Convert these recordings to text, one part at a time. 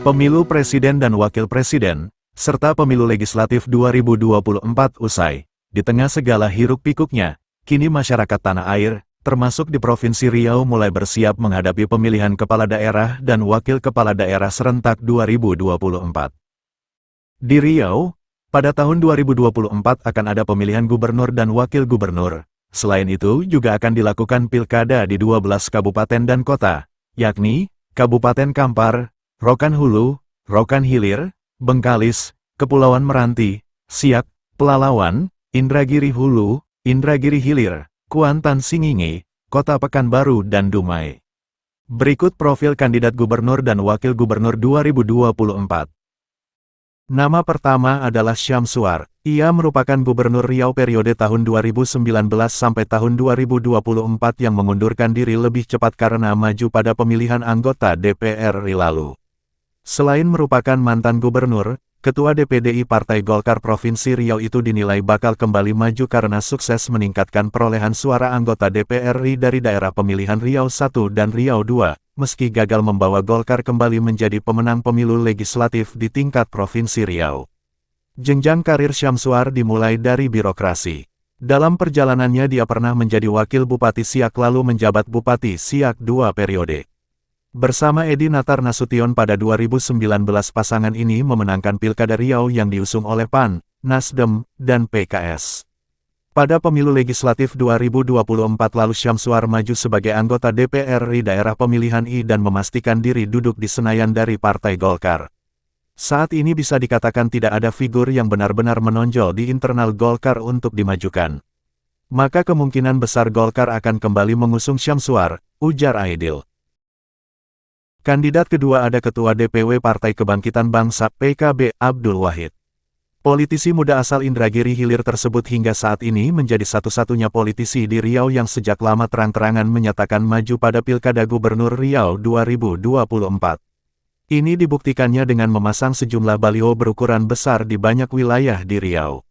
Pemilu Presiden dan Wakil Presiden, serta Pemilu Legislatif 2024 usai. Di tengah segala hiruk-pikuknya, kini masyarakat tanah air, termasuk di Provinsi Riau mulai bersiap menghadapi pemilihan kepala daerah dan wakil kepala daerah serentak 2024. Di Riau, pada tahun 2024 akan ada pemilihan gubernur dan wakil gubernur. Selain itu juga akan dilakukan pilkada di 12 kabupaten dan kota, yakni Kabupaten Kampar, Rokan Hulu, Rokan Hilir, Bengkalis, Kepulauan Meranti, Siak, Pelalawan, Indragiri Hulu, Indragiri Hilir, Kuantan Singingi, Kota Pekanbaru dan Dumai. Berikut profil kandidat gubernur dan wakil gubernur 2024. Nama pertama adalah Syamsuar. Ia merupakan gubernur Riau periode tahun 2019 sampai tahun 2024 yang mengundurkan diri lebih cepat karena maju pada pemilihan anggota DPR RI lalu. Selain merupakan mantan gubernur, Ketua DPDI Partai Golkar Provinsi Riau itu dinilai bakal kembali maju karena sukses meningkatkan perolehan suara anggota DPR RI dari daerah pemilihan Riau I dan Riau II, meski gagal membawa Golkar kembali menjadi pemenang pemilu legislatif di tingkat Provinsi Riau. Jenjang karir Syamsuar dimulai dari birokrasi. Dalam perjalanannya dia pernah menjadi wakil Bupati Siak lalu menjabat Bupati Siak 2 periode. Bersama Edi Natar Nasution pada 2019 pasangan ini memenangkan Pilkada Riau yang diusung oleh PAN, Nasdem, dan PKS. Pada pemilu legislatif 2024 lalu Syamsuar maju sebagai anggota DPR RI daerah pemilihan I dan memastikan diri duduk di Senayan dari Partai Golkar. Saat ini bisa dikatakan tidak ada figur yang benar-benar menonjol di internal Golkar untuk dimajukan. Maka kemungkinan besar Golkar akan kembali mengusung Syamsuar, ujar Aidil. Kandidat kedua ada Ketua DPW Partai Kebangkitan Bangsa (PKB) Abdul Wahid. Politisi muda asal Indragiri Hilir tersebut hingga saat ini menjadi satu-satunya politisi di Riau yang sejak lama terang-terangan menyatakan maju pada Pilkada Gubernur Riau 2024. Ini dibuktikannya dengan memasang sejumlah baliho berukuran besar di banyak wilayah di Riau.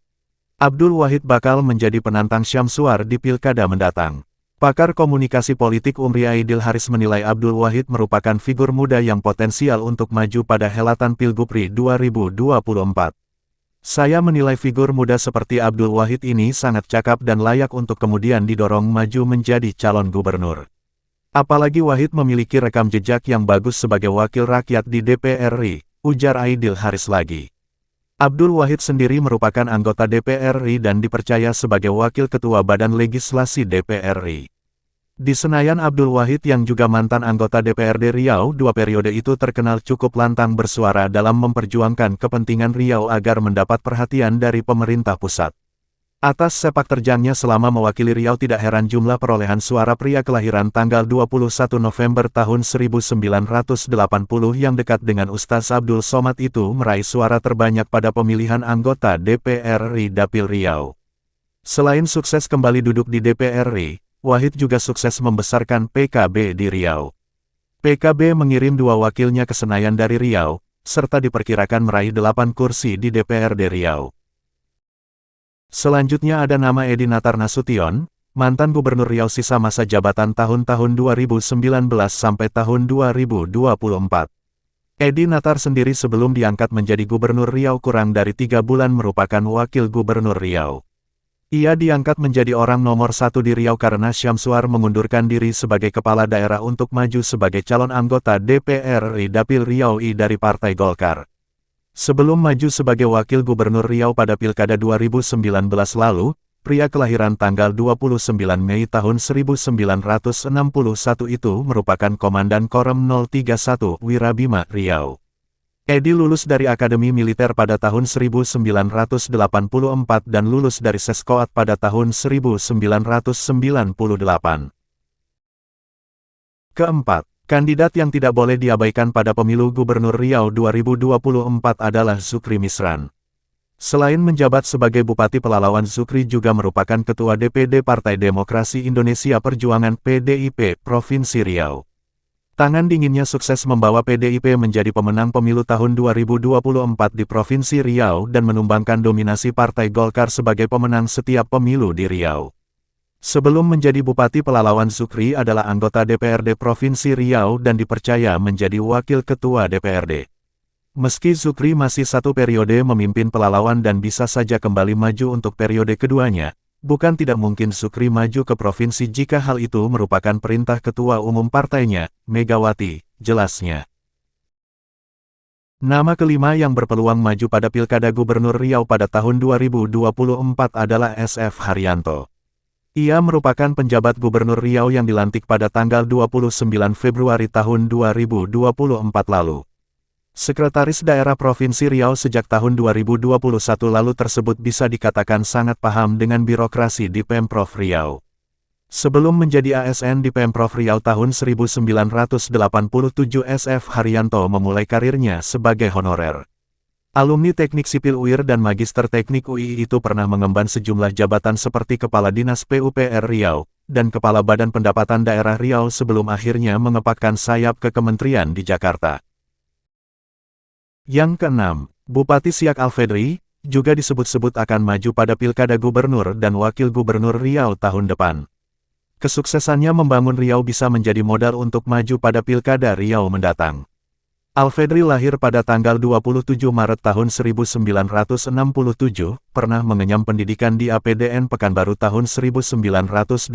Abdul Wahid bakal menjadi penantang Syamsuar di Pilkada mendatang. Pakar komunikasi politik Umri Aidil Haris menilai Abdul Wahid merupakan figur muda yang potensial untuk maju pada helatan Pilgub RI 2024. Saya menilai figur muda seperti Abdul Wahid ini sangat cakap dan layak untuk kemudian didorong maju menjadi calon gubernur. Apalagi Wahid memiliki rekam jejak yang bagus sebagai wakil rakyat di DPR RI, ujar Aidil Haris lagi. Abdul Wahid sendiri merupakan anggota DPR RI dan dipercaya sebagai wakil ketua Badan Legislasi DPR RI. Di Senayan Abdul Wahid yang juga mantan anggota DPRD Riau 2 periode itu terkenal cukup lantang bersuara dalam memperjuangkan kepentingan Riau agar mendapat perhatian dari pemerintah pusat. Atas sepak terjangnya selama mewakili Riau tidak heran jumlah perolehan suara pria kelahiran tanggal 21 November tahun 1980 yang dekat dengan Ustaz Abdul Somad itu meraih suara terbanyak pada pemilihan anggota DPR RI Dapil Riau. Selain sukses kembali duduk di DPR RI, Wahid juga sukses membesarkan PKB di Riau. PKB mengirim 2 wakilnya ke Senayan dari Riau, serta diperkirakan meraih 8 kursi di DPRD Riau. Selanjutnya ada nama Edi Natar Nasution, mantan Gubernur Riau sisa masa jabatan tahun-tahun 2019 sampai tahun 2024. Edi Natar sendiri sebelum diangkat menjadi Gubernur Riau kurang dari 3 bulan merupakan Wakil Gubernur Riau. Ia diangkat menjadi orang nomor 1 di Riau karena Syamsuar mengundurkan diri sebagai kepala daerah untuk maju sebagai calon anggota DPR RI Dapil Riau I dari Partai Golkar. Sebelum maju sebagai Wakil Gubernur Riau pada Pilkada 2019 lalu, pria kelahiran tanggal 29 Mei tahun 1961 itu merupakan Komandan Korem 031 Wirabima Riau. Edi lulus dari Akademi Militer pada tahun 1984 dan lulus dari Seskoat pada tahun 1998. Keempat, kandidat yang tidak boleh diabaikan pada pemilu Gubernur Riau 2024 adalah Zukri Misran. Selain menjabat sebagai Bupati Pelalawan, Zukri juga merupakan Ketua DPD Partai Demokrasi Indonesia Perjuangan (PDIP) Provinsi Riau. Tangan dinginnya sukses membawa PDIP menjadi pemenang pemilu tahun 2024 di Provinsi Riau dan menumbangkan dominasi Partai Golkar sebagai pemenang setiap pemilu di Riau. Sebelum menjadi Bupati Pelalawan, Zukri adalah anggota DPRD Provinsi Riau dan dipercaya menjadi Wakil Ketua DPRD. Meski Zukri masih satu periode memimpin Pelalawan dan bisa saja kembali maju untuk periode keduanya, bukan tidak mungkin Zukri maju ke provinsi jika hal itu merupakan perintah Ketua Umum partainya, Megawati, jelasnya. Nama kelima yang berpeluang maju pada Pilkada Gubernur Riau pada tahun 2024 adalah SF Haryanto. Ia merupakan penjabat Gubernur Riau yang dilantik pada tanggal 29 Februari tahun 2024 lalu. Sekretaris Daerah Provinsi Riau sejak tahun 2021 lalu tersebut bisa dikatakan sangat paham dengan birokrasi di Pemprov Riau. Sebelum menjadi ASN di Pemprov Riau tahun 1987, SF Haryanto memulai karirnya sebagai honorer. Alumni Teknik Sipil UIR dan Magister Teknik UI itu pernah mengemban sejumlah jabatan seperti Kepala Dinas PUPR Riau, dan Kepala Badan Pendapatan Daerah Riau sebelum akhirnya mengepakkan sayap ke kementerian di Jakarta. Yang keenam, Bupati Siak Alfedri, juga disebut-sebut akan maju pada Pilkada Gubernur dan Wakil Gubernur Riau tahun depan. Kesuksesannya membangun Riau bisa menjadi modal untuk maju pada Pilkada Riau mendatang. Alfedri lahir pada tanggal 27 Maret tahun 1967, pernah mengenyam pendidikan di APDN Pekanbaru tahun 1989,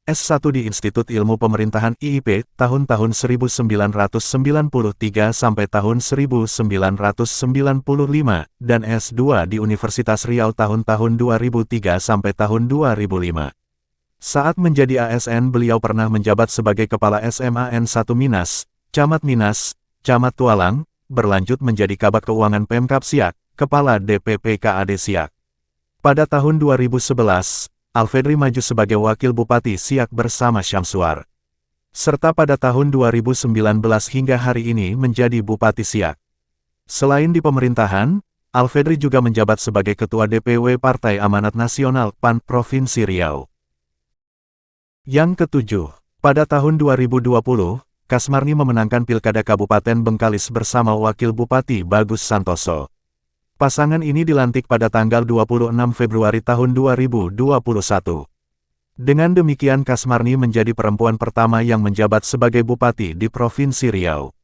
S1 di Institut Ilmu Pemerintahan IIP tahun-tahun 1993 sampai tahun 1995, dan S2 di Universitas Riau tahun-tahun 2003 sampai tahun 2005. Saat menjadi ASN beliau pernah menjabat sebagai Kepala SMAN 1 Minas, Camat Minas, Camat Tualang, berlanjut menjadi Kabag Keuangan Pemkab Siak, Kepala DPP KAD Siak. Pada tahun 2011, Alfedri maju sebagai Wakil Bupati Siak bersama Syamsuar. Serta pada tahun 2019 hingga hari ini menjadi Bupati Siak. Selain di pemerintahan, Alfedri juga menjabat sebagai Ketua DPW Partai Amanat Nasional PAN Provinsi Riau. Yang ketujuh, pada tahun 2020, Kasmarni memenangkan Pilkada Kabupaten Bengkalis bersama Wakil Bupati Bagus Santoso. Pasangan ini dilantik pada tanggal 26 Februari tahun 2021. Dengan demikian Kasmarni menjadi perempuan pertama yang menjabat sebagai Bupati di Provinsi Riau.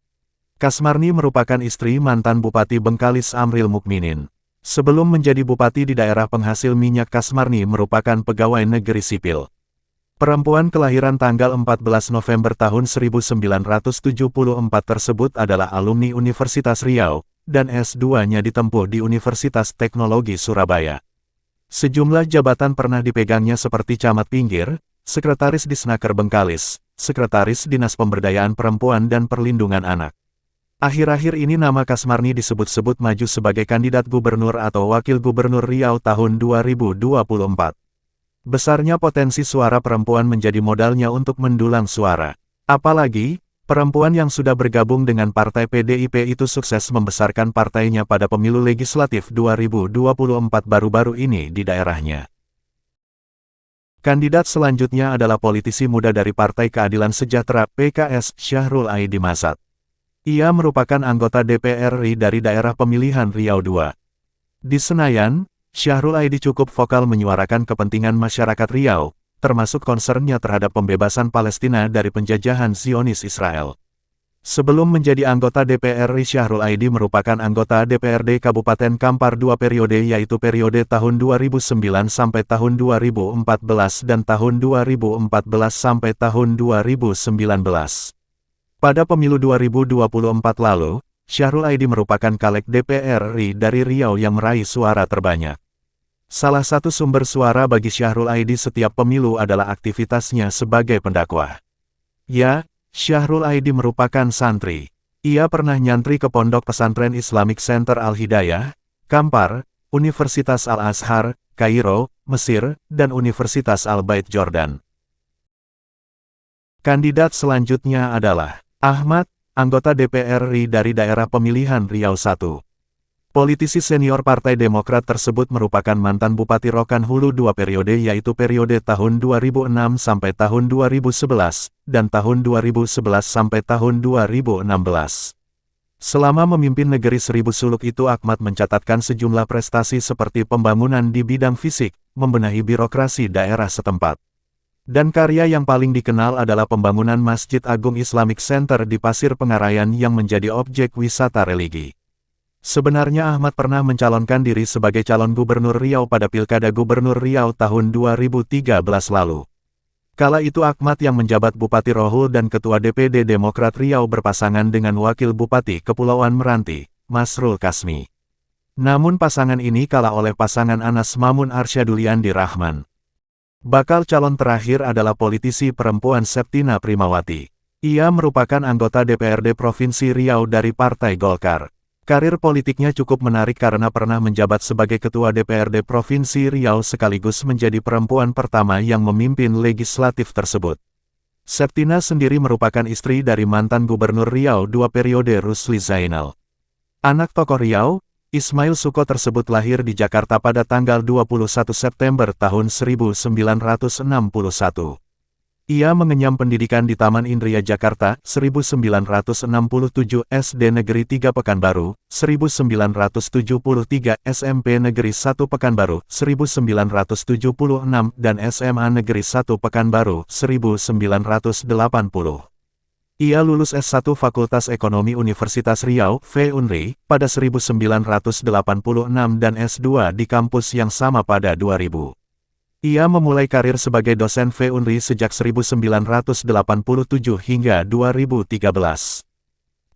Kasmarni merupakan istri mantan Bupati Bengkalis Amril Mukminin. Sebelum menjadi Bupati di daerah penghasil minyak, Kasmarni merupakan pegawai negeri sipil. Perempuan kelahiran tanggal 14 November tahun 1974 tersebut adalah alumni Universitas Riau, dan S2-nya ditempuh di Universitas Teknologi Surabaya. Sejumlah jabatan pernah dipegangnya seperti Camat Pinggir, Sekretaris Disnaker Bengkalis, Sekretaris Dinas Pemberdayaan Perempuan dan Perlindungan Anak. Akhir-akhir ini nama Kasmarni disebut-sebut maju sebagai kandidat gubernur atau wakil gubernur Riau tahun 2024. Besarnya potensi suara perempuan menjadi modalnya untuk mendulang suara. Apalagi, perempuan yang sudah bergabung dengan Partai PDIP itu sukses membesarkan partainya pada pemilu legislatif 2024 baru-baru ini di daerahnya. Kandidat selanjutnya adalah politisi muda dari Partai Keadilan Sejahtera (PKS), Syahrul Aidi Masat. Ia merupakan anggota DPR RI dari daerah pemilihan Riau II. Di Senayan, Syahrul Aidi cukup vokal menyuarakan kepentingan masyarakat Riau, termasuk konsernnya terhadap pembebasan Palestina dari penjajahan Zionis Israel. Sebelum menjadi anggota DPR RI, Syahrul Aidi merupakan anggota DPRD Kabupaten Kampar 2 periode, yaitu periode tahun 2009 sampai tahun 2014 dan tahun 2014 sampai tahun 2019. Pada pemilu 2024 lalu, Syahrul Aidi merupakan caleg DPR RI dari Riau yang meraih suara terbanyak. Salah satu sumber suara bagi Syahrul Aidi setiap pemilu adalah aktivitasnya sebagai pendakwah. Ya, Syahrul Aidi merupakan santri. Ia pernah nyantri ke Pondok Pesantren Islamic Center Al-Hidayah, Kampar, Universitas Al-Azhar, Kairo, Mesir, dan Universitas Al-Bait Jordan. Kandidat selanjutnya adalah Ahmad, anggota DPR RI dari daerah pemilihan Riau I. Politisi senior Partai Demokrat tersebut merupakan mantan Bupati Rokan Hulu 2 periode, yaitu periode tahun 2006 sampai tahun 2011, dan tahun 2011 sampai tahun 2016. Selama memimpin negeri Seribu Suluk itu, Ahmad mencatatkan sejumlah prestasi seperti pembangunan di bidang fisik, membenahi birokrasi daerah setempat. Dan karya yang paling dikenal adalah pembangunan Masjid Agung Islamic Center di Pasir Pengarayan yang menjadi objek wisata religi. Sebenarnya Ahmad pernah mencalonkan diri sebagai calon gubernur Riau pada Pilkada Gubernur Riau tahun 2013 lalu. Kala itu Ahmad yang menjabat Bupati Rohul dan Ketua DPD Demokrat Riau berpasangan dengan Wakil Bupati Kepulauan Meranti, Masrul Kasmi. Namun pasangan ini kalah oleh pasangan Anas Mamun Arsyaduliandi Rahman. Bakal calon terakhir adalah politisi perempuan Septina Primawati. Ia merupakan anggota DPRD Provinsi Riau dari Partai Golkar. Karir politiknya cukup menarik karena pernah menjabat sebagai Ketua DPRD Provinsi Riau sekaligus menjadi perempuan pertama yang memimpin legislatif tersebut. Septina sendiri merupakan istri dari mantan Gubernur Riau 2 periode Rusli Zainal. Anak tokoh Riau, Ismail Suko tersebut lahir di Jakarta pada tanggal 21 September tahun 1961. Ia mengenyam pendidikan di Taman Indria Jakarta, 1967 SD Negeri 3 Pekanbaru, 1973 SMP Negeri 1 Pekanbaru, 1976 dan SMA Negeri 1 Pekanbaru, 1980. Ia lulus S1 Fakultas Ekonomi Universitas Riau, FEUNRI, pada 1986 dan S2 di kampus yang sama pada 2000. Ia memulai karir sebagai dosen FEUNRI sejak 1987 hingga 2013.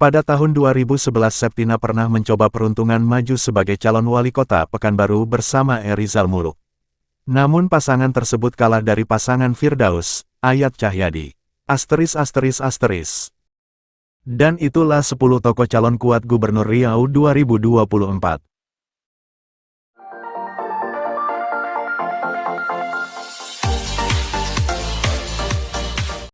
Pada tahun 2011 Septina pernah mencoba peruntungan maju sebagai calon wali kota Pekanbaru bersama Erizal Muluk. Namun pasangan tersebut kalah dari pasangan Firdaus, Ayat Cahyadi. Dan itulah 10 tokoh calon kuat Gubernur Riau 2024.